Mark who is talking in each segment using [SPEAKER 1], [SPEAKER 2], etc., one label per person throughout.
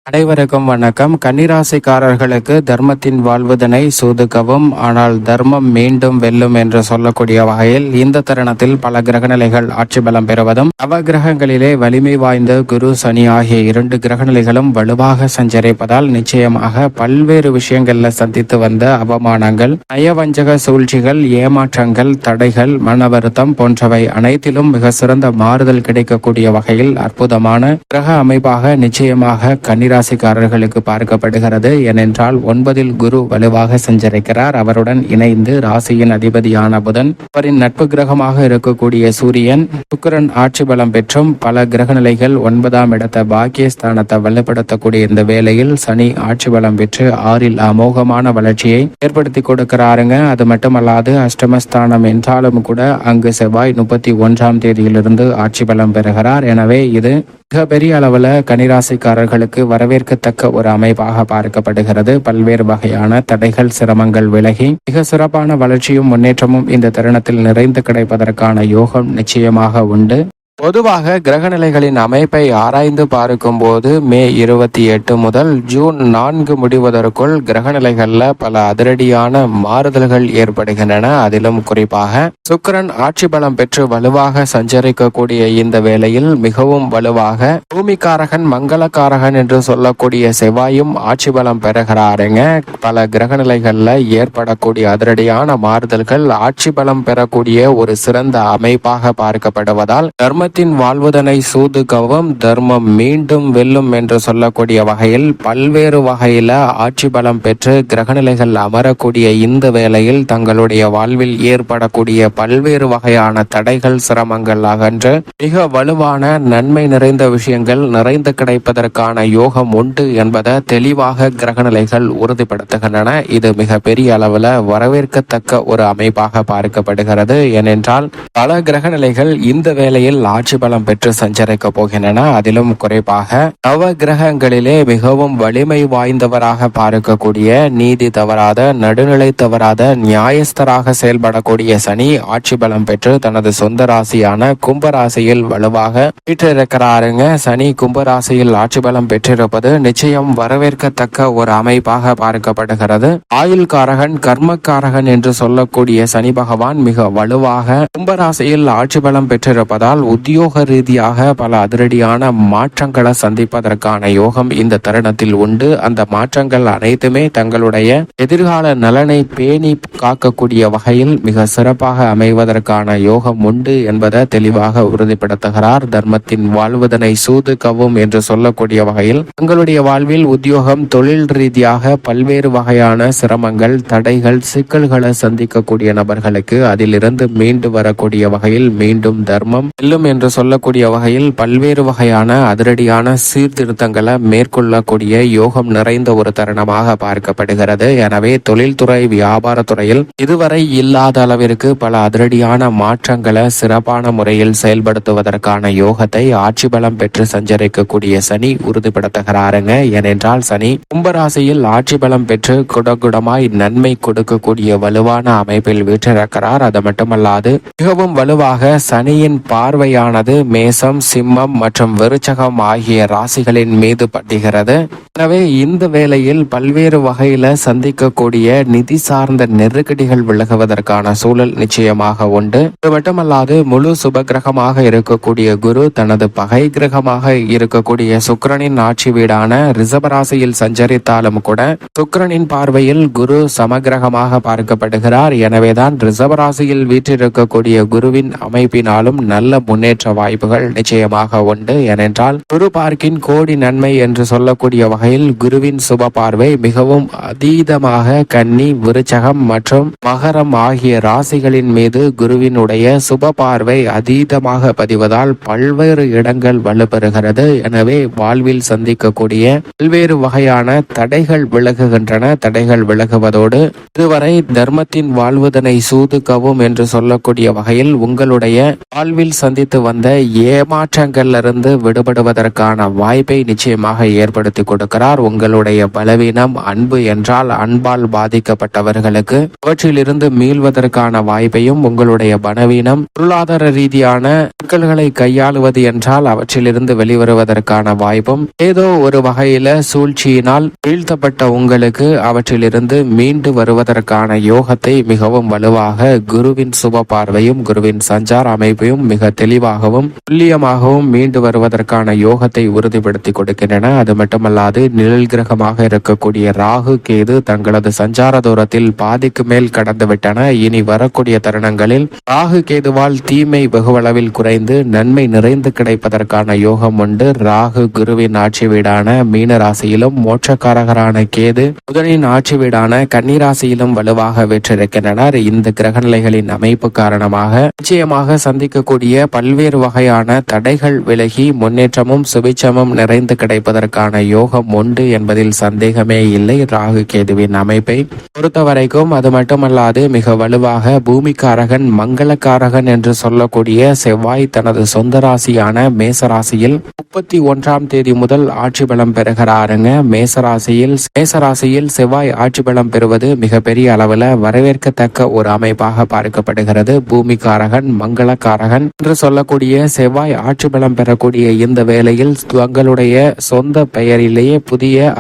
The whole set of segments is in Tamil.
[SPEAKER 1] அனைவருக்கும் வணக்கம். கன்னிராசிக்காரர்களுக்கு தர்மத்தின் வாழ்வதனை சூதுக்கவும், ஆனால் தர்மம் மீண்டும் வெல்லும் என்று சொல்லக்கூடிய வகையில் இந்த தருணத்தில் பல கிரகநிலைகள் ஆட்சி பலம் பெறுவதும், நவகிரகங்களிலே வலிமை வாய்ந்த குரு சனி ஆகிய 2 கிரகநிலைகளும் வலுவாக சஞ்சரிப்பதால் நிச்சயமாக பல்வேறு விஷயங்கள்ல சந்தித்து வந்த அவமானங்கள், நயவஞ்சக சூழ்ச்சிகள், ஏமாற்றங்கள், தடைகள், மன வருத்தம் போன்றவை அனைத்திலும் மிக சிறந்த மாறுதல் கிடைக்கக்கூடிய வகையில் அற்புதமான கிரக அமைப்பாக நிச்சயமாக ராசிக்காரர்களுக்கு பார்க்கப்படுகிறது. ஏனென்றால் 9 குரு வலுவாக சஞ்சரிக்கிறார். அவருடன் இணைந்து ராசியின் அதிபதியான புதன், அவரின் நட்பு கிரகமாக இருக்கக்கூடிய சூரியன், சுக்கிரன் ஆட்சி பலம் பெற்றும் பல கிரக நிலைகள் 9ஆம் இடத்தை பாக்கியஸ்தானத்தை வலுப்படுத்தக்கூடிய இந்த வேளையில் சனி ஆட்சி பலம் பெற்று 6இல் அமோகமான வளர்ச்சியை ஏற்படுத்தி கொடுக்கிறாருங்க. அது மட்டுமல்லாது அஷ்டமஸ்தானம் என்றாலும் கூட அங்கு செவ்வாய் 31ஆம் தேதியிலிருந்து ஆட்சி பலம் பெறுகிறார். எனவே இது மிகப்பெரிய அளவில் கன்னிராசிக்காரர்களுக்கு வரவேற்கத்தக்க ஒரு அமைப்பாக பார்க்கப்படுகிறது. பல்வேறு வகையான தடைகள், சிரமங்கள் விலகி மிக சிறப்பான வளர்ச்சியும் முன்னேற்றமும் இந்த தருணத்தில் நிறைந்து கிடைப்பதற்கான யோகம் நிச்சயமாக உண்டு. பொதுவாக கிரகநிலைகளின் அமைப்பை ஆராய்ந்து பார்க்கும் போது மே 28 முதல் ஜூன் 4 முடிவதற்குள் கிரகநிலைகள்ல பல அதிரடியான மாறுதல்கள் ஏற்படுகின்றன. அதிலும் குறிப்பாக சுக்கிரன் ஆட்சி பலம் பெற்று வலுவாக சஞ்சரிக்கக்கூடிய இந்த வேளையில் மிகவும் வலுவாக பூமிக்காரகன், மங்களக்காரகன் என்று சொல்லக்கூடிய செவ்வாயும் ஆட்சி பலம் பெறுகிறாருங்க. பல கிரகநிலைகள்ல ஏற்படக்கூடிய அதிரடியான மாறுதல்கள் ஆட்சி பலம் பெறக்கூடிய ஒரு சிறந்த அமைப்பாக பார்க்கப்படுவதால் தர்மத்தின் வாழ்வதனை சூதுக்கவும், தர்மம் மீண்டும் வெல்லும் என்று சொல்லக்கூடிய வகையில் பல்வேறு வகையில ஆட்சி பலம் பெற்று கிரகநிலைகள் அமரக்கூடிய இந்த வேளையில் தங்களுடைய வாழ்வில் ஏற்படக்கூடிய பல்வேறு வகையான தடைகள், சிரமங்கள் அகன்று மிக வலுவான நன்மை நிறைந்த விஷயங்கள் நிறைந்து கிடைப்பதற்கான யோகம் உண்டு என்பதை தெளிவாக கிரகநிலைகள் உறுதிப்படுத்துகின்றன. இது மிக பெரிய அளவில் வரவேற்கத்தக்க ஒரு அமைப்பாக பார்க்கப்படுகிறது. ஏனென்றால் பல கிரகநிலைகள் இந்த வேளையில் ஆட்சி பலம் பெற்று சஞ்சரிக்க போகின்றன. அதிலும் குறிப்பாக நவ கிரகங்களிலே மிகவும் வலிமை வாய்ந்தவராக பார்க்கக்கூடிய, நீதி தவறாத, நடுநிலை தவறாத, நியாயஸ்தராக செயல்படக்கூடிய சனி ஆட்சி பலம் பெற்று தனது சொந்த ராசியான கும்பராசியில் வலுவாக வீற்றிருக்கிறாருங்க. சனி கும்பராசியில் ஆட்சி பலம் பெற்றிருப்பது நிச்சயம் வரவேற்கத்தக்க ஒரு அமைப்பாக பார்க்கப்படுகிறது. ஆயுள்காரகன், கர்மக்காரகன் என்று சொல்லக்கூடிய சனி பகவான் மிக வலுவாக கும்பராசியில் ஆட்சி பலம் பெற்றிருப்பதால் உத்தியோக ரீதியாக பல அதிரடியான மாற்றங்களை சந்திப்பதற்கான யோகம் இந்த தருணத்தில் உண்டு. அந்த மாற்றங்கள் அனைத்துமே தங்களுடைய எதிர்கால நலனை பேணி காக்கக்கூடிய வகையில் மிக சிறப்பாக அமைவதற்கான யோகம் உண்டு என்பதை தெளிவாக உறுதிப்படுத்துகிறார். தர்மத்தின் வாழ்வதனை சூதுக்கவும் என்று சொல்லக்கூடிய வகையில் தங்களுடைய வாழ்வில் உத்தியோகம், தொழில் ரீதியாக பல்வேறு வகையான சிரமங்கள், தடைகள், சிக்கல்களை சந்திக்கக்கூடிய நபர்களுக்கு அதிலிருந்து மீண்டு வரக்கூடிய வகையில் மீண்டும் தர்மம் வெல்லும் என்று சொல்லக்கூடிய வகையில் பல்வேறு வகையான அதிரடியான சீர்திருத்தங்களை மேற்கொள்ளக்கூடிய யோகம் நிறைந்த ஒரு தருணமாக பார்க்கப்படுகிறது. எனவே தொழில்துறை, வியாபாரத்துறையில் இதுவரை இல்லாத அளவிற்கு பல அதிரடியான மாற்றங்களை சிறப்பான முறையில் செயல்படுத்துவதற்கான யோகத்தை ஆட்சி பலம் பெற்று சஞ்சரிக்கக்கூடிய சனி உறுதிப்படுத்துகிறாருங்க. ஏனென்றால் சனி கும்பராசியில் ஆட்சி பலம் பெற்று குடகுடமாய் நன்மை கொடுக்கக்கூடிய வலுவான அமைப்பில் வீற்றிருக்கிறார். அது மட்டுமல்லாது மிகவும் வலுவாக சனியின் பார்வையானது மேசம், சிம்மம் மற்றும் விருச்சகம் ஆகிய ராசிகளின் மீது படுகிறது. எனவே இந்த வேளையில் பல்வேறு வகையில சந்திக்கக்கூடிய நிதி சார்ந்த நெருக்கடிகள் விலகுவதற்கான சூழல் நிச்சயமாக உண்டு. இது மட்டுமல்லாது முழு சுபகிரகமாக இருக்கக்கூடிய குரு தனது பகை கிரகமாக இருக்கக்கூடிய சுக்கிரனின் ஆட்சி வீடான ரிஷபராசியில் சஞ்சரித்தாலும் கூட சுக்கிரனின் பார்வையில் குரு சமகிரகமாக பார்க்கப்படுகிறார். எனவேதான் ரிஷபராசியில் வீற்றிருக்கக்கூடிய குருவின் அமைப்பினாலும் நல்ல முன்னேற்ற வாய்ப்புகள் நிச்சயமாக உண்டு. ஏனென்றால் குரு பார்க்கின் கோடி நன்மை என்று சொல்லக்கூடிய வகையில் குருவின் சுப பார்வை மிகவும் அதீதமாக கன்னி, விருச்சகம் மற்றும் மகரம் ஆகிய ராசிகளின் மீது குருவினுடைய சுப பார்வை அதீதமாக பதிவதால் பல்வேறு இடங்கள் வலுப்பெறுகிறது. எனவே வாழ்வில் சந்திக்கக்கூடிய பல்வேறு வகையான தடைகள் விலகுகின்றன. தடைகள் விலகுவதோடு இதுவரை தர்மத்தின் வாழ்வதனை சூதுக்கவும் என்று சொல்லக்கூடிய வகையில் உங்களுடைய வாழ்வில் சந்தித்து வந்த ஏமாற்றங்கள்ல இருந்து விடுபடுவதற்கான வாய்ப்பை நிச்சயமாக ஏற்படுத்தி கொடுக்கிறார். உங்களுடைய பலவீனம் அன்பு என்றால் அன்பால் பாதிக்கப்பட்டவர்களுக்கு அவற்றிலிருந்து மீள்வதற்கான வாய்ப்பையும், உங்களுடைய பலவீனம் பொருளாதார ரீதியான சிக்கல்களை கையாளுவது என்றால் அவற்றிலிருந்து வெளிவருவதற்கான வாய்ப்பும், ஏதோ ஒரு வகையில சூழ்ச்சியினால் வீழ்த்தப்பட்ட உங்களுக்கு அவற்றிலிருந்து மீண்டு வருவதற்கான யோகத்தை மிகவும் வலுவாக குருவின் சுப பார்வையும் குருவின் சஞ்சார அமைப்பையும் மிக தெளிவாகவும் துல்லியமாகவும் மீண்டு வருவதற்கான யோகத்தை உறுதிப்படுத்தி கொடுக்கின்றன. அது மட்டுமல்லாது நிழல் கிரகமாக இருக்கக்கூடிய ராகு கேது தங்களது சஞ்சார தூரத்தில் பாதிக்கு மேல் கடந்து விட்டன. இனி வரக்கூடிய தருணங்களில் ராகு கேதுவால் தீமை வெகுவளவில் குறைந்து நன்மை நிறைந்து கிடைப்பதற்கான யோகம் உண்டு. ராகு குருவின் ஆட்சி வீடான மீன ராசியிலும், மோட்சக்காரகரான கேது புதனின் ஆட்சி வீடான கன்னிராசியிலும் வலுவாக வெற்றிருக்கின்றனர். இந்த கிரகநிலைகளின் அமைப்பு காரணமாக நிச்சயமாக சந்திக்கக்கூடிய பல்வேறு வகையான தடைகள் விலகி முன்னேற்றமும் சுபிச்சமும் நிறைந்து கிடைப்பதற்கான யோகம் உண்டு என்பதில் சந்தேகமே இல்லை. ராகு கேதுவின் அமைப்பை பொறுத்தவரைக்கும் அது மட்டுமல்லாது மிக வலுவாக பூமிக்காரகன் மங்களக்காரகன் என்று சொல்லக்கூடிய செவ்வாய் தனது சொந்த ராசியான மேசராசியில் 31ஆம் தேதி முதல் ஆட்சி பலம் பெறுகிறாருங்க. மேசராசியில் செவ்வாய் ஆட்சி பலம் பெறுவது மிகப்பெரிய அளவில் வரவேற்கத்தக்க ஒரு அமைப்பாக பார்க்கப்படுகிறது. பூமிக்காரகன் மங்களக்காரகன் என்று சொல்லக்கூடிய செவ்வாய் ஆட்சி பலம் பெறக்கூடிய இந்த வேளையில் தங்களுடைய சொந்த பெயரிலேயே புதிய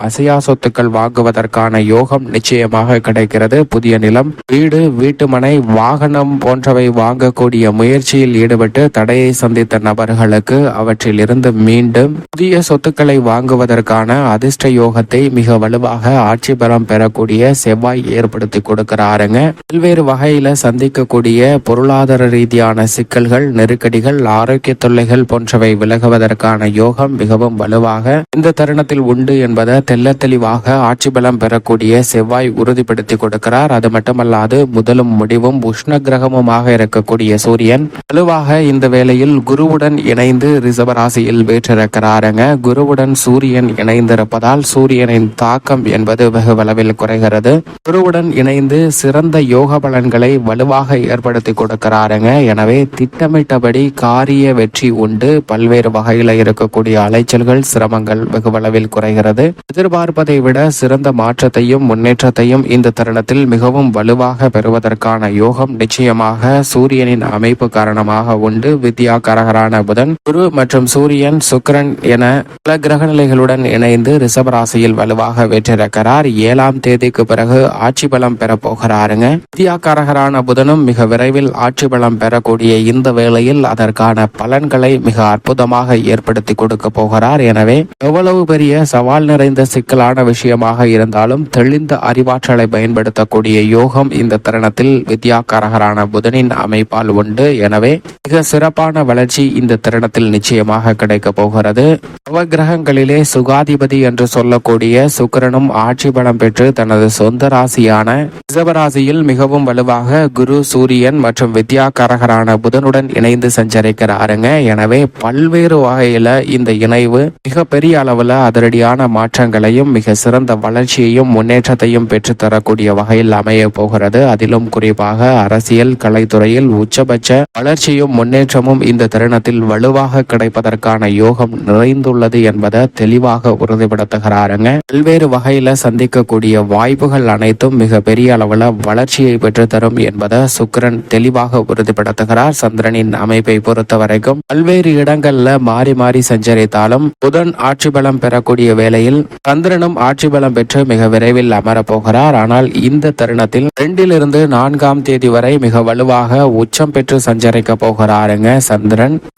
[SPEAKER 1] அசையா சொத்துக்கள் வாங்குவதற்கான யோகம் நிச்சயமாக கிடைக்கிறது. புதிய நிலம், வீடு, வீட்டுமனை, வாகனம் போன்றவை வாங்கக்கூடிய முயற்சியில் ஈடுபட்டு தடையை சந்தித்த நபர்களுக்கு அவற்றில் இருந்து மீண்டும் புதிய சொத்துக்களை வாங்குவதற்கான அதிர்ஷ்ட யோகத்தை மிக வலுவாக ஆட்சி பலம் பெறக்கூடிய செவ்வாய் ஏற்படுத்தி கொடுக்கிறாருங்க. பல்வேறு வகையில சந்திக்கக்கூடிய பொருளாதார ரீதியான சிக்கல்கள், நெருக்கடிகள், ஆரோக்கிய தொல்லைகள் போன்றவை விலகுவதற்கான யோகம் மிகவும் வலுவாக இந்த தருணத்தில் உண்டு என்பதை தெல்ல தெளிவாக ஆட்சி பலம் பெறக்கூடிய செவ்வாய் உறுதிப்படுத்தி கொடுக்கிறார். அது மட்டுமல்லாது முதலும் முடிவும் உஷ்ண கிரகமுமாக இருக்கக்கூடிய சூரியன் வலுவாக இந்த வேளையில் குருவுடன் இணைந்து ரிஷபராசியில் வீற்றிருக்கிறாருங்க. குருவுடன் சூரியன் இணைந்திருப்பதால் சூரியனின் தாக்கம் என்பது வெகு அளவில் குறைகிறது. குருவுடன் இணைந்து சிறந்த யோக பலன்களை வலுவாக ஏற்படுத்தி கொடுக்கிறாருங்க. எனவே திட்டமிட்டபடி காரிய வெற்றி உண்டு. பல்வேறு வகையில் இருக்கக்கூடிய அலைச்சல்கள், சிரமங்கள் வெகு அளவில் குறைகிறது. எதிர்பார்ப்பதை விட சிறந்த மாற்றத்தையும் முன்னேற்றத்தையும் இந்த தருணத்தில் மிகவும் வலுவாக பெறுவதற்கான யோகம் நிச்சயமாக சூரியனின் அமைப்பு காரணமாக உண்டு. வித்யாகாரகரான புதன், குரு மற்றும் சூரியன், சுக்கிரன் என பல கிரகநிலைகளுடன் இணைந்து ரிஷபராசியில் வலுவாக வெற்றிருக்கிறார். 7ஆம் தேதிக்கு பிறகு ஆட்சி பலம் பெற போகிறாருங்க. வித்யாகாரகரான புதனும் மிக விரைவில் ஆட்சி பலம் பெறக்கூடிய இந்த வேளையில் அதற்கான பலன்களை மிக அற்புதமாக ஏற்படுத்தி கொடுக்க போகிறார். எனவே எவ்வளவு பெரிய சவால் நிறைந்த சிக்கலான விஷயமாக இருந்தாலும் தெளிந்த அறிவாற்றலை பயன்படுத்தக்கூடிய யோகம் இந்த தருணத்தில் வித்யாகாரகரான புதனின் அமைப்பால் உண்டு. எனவே மிக சிறப்பான வளர்ச்சி இந்த தருணத்தில் நிச்சயமாக கிடைக்க போகிறது. நவகிரகங்களிலே சுகாதிபதி என்று சொல்லக்கூடிய சுக்கிரனும் ஆட்சி பலம் பெற்று தனது சொந்த ராசியான ரிஷபராசியில் மிகவும் வலுவாக குரு, சூரியன் மற்றும் வித்யாகாரகரான புதனுடன் இணைந்து சஞ்சரிக்கிறாருங்க. எனவே பல்வேறு வகையில இந்த இணைவு மிக பெரிய அளவுல அதிரடியான மாற்றங்களையும் மிக சிறந்த வளர்ச்சியையும் முன்னேற்றத்தையும் பெற்று தரக்கூடிய வகையில் அமைய போகிறது. அதிலும் குறிப்பாக அரசியல், கலைத்துறையில் உச்சபட்ச வளர்ச்சியும் முன்னேற்றமும் இந்த தருணத்தில் வலுவாக கிடைப்பதற்கான யோகம் நிறைந்துள்ளது என்பதை தெளிவாக உறுதிப்படுத்துகிறாருங்க. பல்வேறு வகையில சந்திக்கக்கூடிய வாய்ப்புகள் அனைத்தும் மிக பெரிய அளவுல வளர்ச்சியை பெற்று தரும் என்பதை சுக்கிரன் தெளிவாக உறுதிப்படுத்துகிறார். சந்திரனின் அமைப்பை பொறுத்த வரைக்கும் பல்வேறு இடங்கள்ல மாறி மாறி சஞ்சரித்தாலும் புதன் ஆட்சி பலம் பெறக்கூடிய வேளையில் சந்திரனும் ஆட்சி பலம் பெற்று மிக விரைவில் அமரப்போகிறார். ஆனால் இந்த தருணத்தில் 2லிருந்து 4ஆம் தேதி வரை மிக வலுவாக உச்சம் பெற்று சஞ்சரிக்க போகிறாருங்க.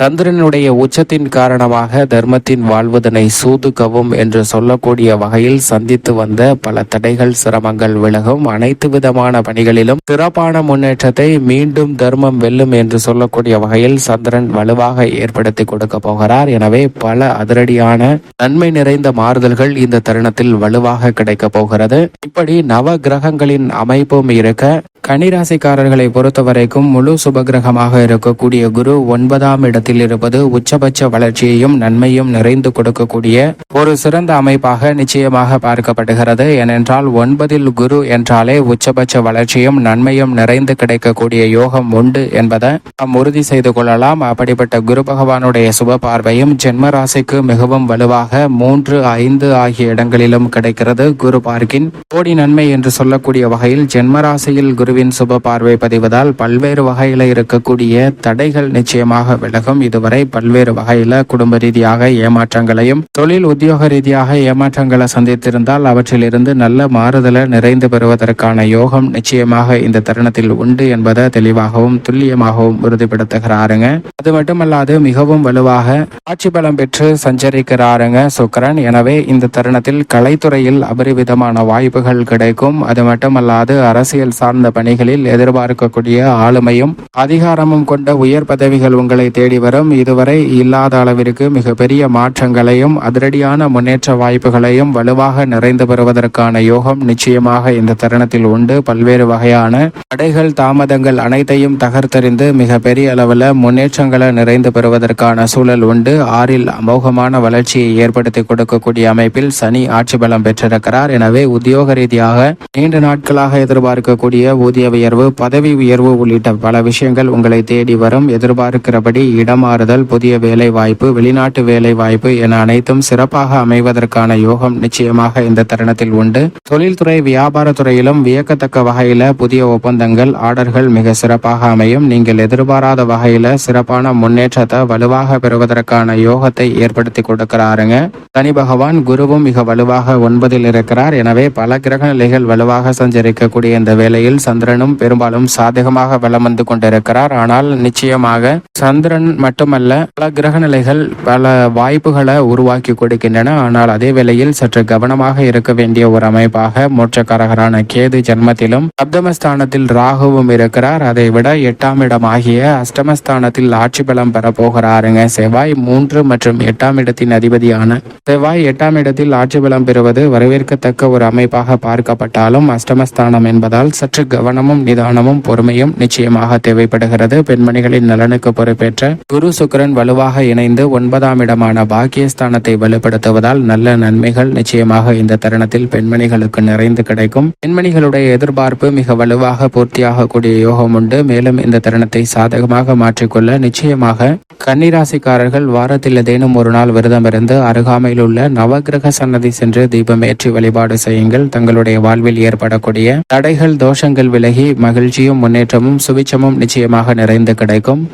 [SPEAKER 1] சந்திரனுடைய உச்சத்தின் காரணமாக தர்மத்தின் வாழ்வதனை சூதுக்கவும் என்று சொல்லக்கூடிய வகையில் சந்தித்து வந்த பல தடைகள், சிரமங்கள் விலகும். அனைத்து விதமான பணிகளிலும் சிறப்பான முன்னேற்றத்தை மீண்டும் தர்மம் வெல்லும் என்று சொல்லக்கூடிய வகையில் சந்திரன் வலுவாக ஏற்படுத்தி கொடுக்க போகிறார். எனவே பல அதிரடியான நன்மை நிறைந்த மாறுதல்கள் இந்த தருணத்தில் வலுவாக கிடைக்க போகிறது. இப்படி நவ கிரகங்களின் அமைப்பும் இருக்க கன்னிராசிக்காரர்களை பொறுத்தவரைக்கும் முழு சுபகிரகமாக இருக்கக்கூடிய குரு 9ஆம் இடத்தில் இருப்பது உச்சபட்ச வளர்ச்சியையும் நன்மையும் நிறைந்து கொடுக்கக்கூடிய ஒரு சிறந்த அமைப்பாக நிச்சயமாக பார்க்கப்படுகிறது. ஏனென்றால் 9இல் குரு என்றாலே உச்சபட்ச வளர்ச்சியும் நன்மையும் நிறைந்து கிடைக்கக்கூடிய யோகம் உண்டு என்பதை நாம் உறுதி செய்து செய்து கொள்ளலாம். அப்படிப்பட்ட குரு பகவானுடைய சுப பார்வையும் ஜென்ம ராசிக்கு மிகவும் வலுவாக 3, 5 ஆகிய இடங்களிலும் கிடைக்கிறது. குரு பார்க்கின் கோடி நன்மை என்று சொல்லக்கூடிய வகையில் ஜென்ம ராசியில் குருவின் சுப பார்வை பதிவதால் பல்வேறு வகையில இருக்கக்கூடிய தடைகள் நிச்சயமாக விலகும். இதுவரை பல்வேறு வகையில குடும்ப ரீதியாக ஏமாற்றங்களையும் தொழில் உத்தியோக ரீதியாக ஏமாற்றங்களை சந்தித்திருந்தால் அவற்றிலிருந்து நல்ல மாறுதலை நிறைந்து பெறுவதற்கான யோகம் நிச்சயமாக இந்த தருணத்தில் உண்டு என்பதை தெளிவாகவும் துல்லியமாகவும் உறுதிப்படுத்துகிறாருங்க. அது மட்டுமல்லாது மிகவும் வலுவாக ஆட்சி பலம் பெற்று சஞ்சரிக்கிறாருங்க சுக்கிரன். எனவே இந்த தருணத்தில் கலைத்துறையில் அபரிவிதமான வாய்ப்புகள் கிடைக்கும். அது மட்டுமல்லாது அரசியல் சார்ந்த பணிகளில் எதிர்பார்க்கக்கூடிய ஆளுமையும் அதிகாரமும் கொண்ட உயர் பதவிகள் உங்களை தேடி வரும். இதுவரை இல்லாத அளவிற்கு மிகப்பெரிய மாற்றங்களையும் அதிரடியான முன்னேற்ற வாய்ப்புகளையும் வலுவாக நிறைந்து பெறுவதற்கான யோகம் நிச்சயமாக இந்த தருணத்தில் உண்டு. பல்வேறு வகையான தடைகள் தாமதங்கள் அனைத்தையும் தகர்த்தெறிந்து மிக பெரிய அளவில் முன்னேற்றங்களை நிறைந்து பெறுவதற்கான சூழல் உண்டு. 6இல் அமோகமான வளர்ச்சியை ஏற்படுத்தி கொடுக்கக்கூடிய அமைப்பில் சனி ஆட்சி பலம் பெற்றிருக்கிறார். எனவே உத்தியோக ரீதியாக நீண்ட நாட்களாக எதிர்பார்க்கக்கூடிய ஊதிய உயர்வு, பதவி உயர்வு உள்ளிட்ட பல விஷயங்கள் உங்களை தேடி வரும். எதிர்பார்க்கிறபடி இடமாறுதல், புதிய வேலை வாய்ப்பு, வெளிநாட்டு வேலை வாய்ப்பு என அனைத்தும் சிறப்பாக அமைவதற்கான யோகம் நிச்சயமாக இந்த தருணத்தில் உண்டு. தொழில்துறை வியாபாரத்துறையிலும் வியக்கத்தக்க வகையில புதிய ஒப்பந்தங்கள், ஆர்டர்கள் மிக சிறப்பாக அமையும். நீங்கள் எதிர்பாராத வகையில சிறப்பான முன்னேற்றத்தை வலுவாக பெறுவதற்கான யோகத்தை ஏற்படுத்தி கொடுக்கிறாருங்க. சனி பகவான் குருவும் மிக வலுவாக 9இல் இருக்கிறார். எனவே பல கிரக நிலைகள் வலுவாக சஞ்சரிக்கக்கூடிய இந்த வேளையில் சந்திரனும் பெரும்பாலும் சாதகமாக வலம் வந்து கொண்டிருக்கிறார். ஆனால் நிச்சயமாக சந்திரன் மட்டுமல்ல, பல கிரக நிலைகள் பல வாய்ப்புகளை உருவாக்கி கொடுக்கின்றன. ஆனால் அதே வேளையில் சற்று கவனமாக இருக்க வேண்டிய ஒரு அமைப்பாக மோட்சக்காரகரான கேது ஜன்மத்திலும் சப்தமஸ்தானத்தில் ராகுவும் இருக்கிறார். அதை விட 8ஆம் இடம் ஆகிய அஷ்டமஸ்தானத்தில் ஆட்சி பலம் பெற போகிறாருங்க. செவ்வாய் 3 மற்றும் 8ஆம் இடத்தின் அதிபதியான செவ்வாய் 8ஆம் இடத்தில் ஆட்சி பலம் பெறுவது வரவேற்கத்தக்க ஒரு அமைப்பாக பார்க்கப்பட்டாலும் அஷ்டமஸ்தானம் என்பதால் சற்று கவனமும் நிதானமும் பொறுமையும் நிச்சயமாக தேவைப்படுகிறது. பெண்மணிகளின் நலனுக்கு பொறுப்பேற்ற குரு சுக்கிரன் வலுவாக இணைந்து 9ஆம் இடமான பாக்கியஸ்தானத்தை வலுப்படுத்துவதால் நல்ல நன்மைகள் நிச்சயமாக இந்த தருணத்தில் பெண்மணிகளுக்கு நிறைந்து கிடைக்கும். பெண்மணிகளுடைய எதிர்பார்ப்பு மிக வலுவாக பூர்த்தியாகக்கூடிய யோகம் உண்டு. மேலும் இந்த தருணத்தை சாதகமாக மாற்றிக்கொள்ள நிச்சயமாக கன்னிராசிக்காரர்கள் வாரத்தில் ஏதேனும் ஒரு நாள் விரதம் இருந்து அருகாமையில் உள்ள நவகிரக சன்னதி சென்று தீபம் ஏற்றி வழிபாடு செய்யுங்கள். தங்களுடைய வாழ்வில் ஏற்படக்கூடிய தடைகள் தோஷங்கள் விலகி மகிழ்ச்சியும் முன்னேற்றமும் சுபிட்சமும் நிச்சயமாக நிறைந்து கிடைக்கும்.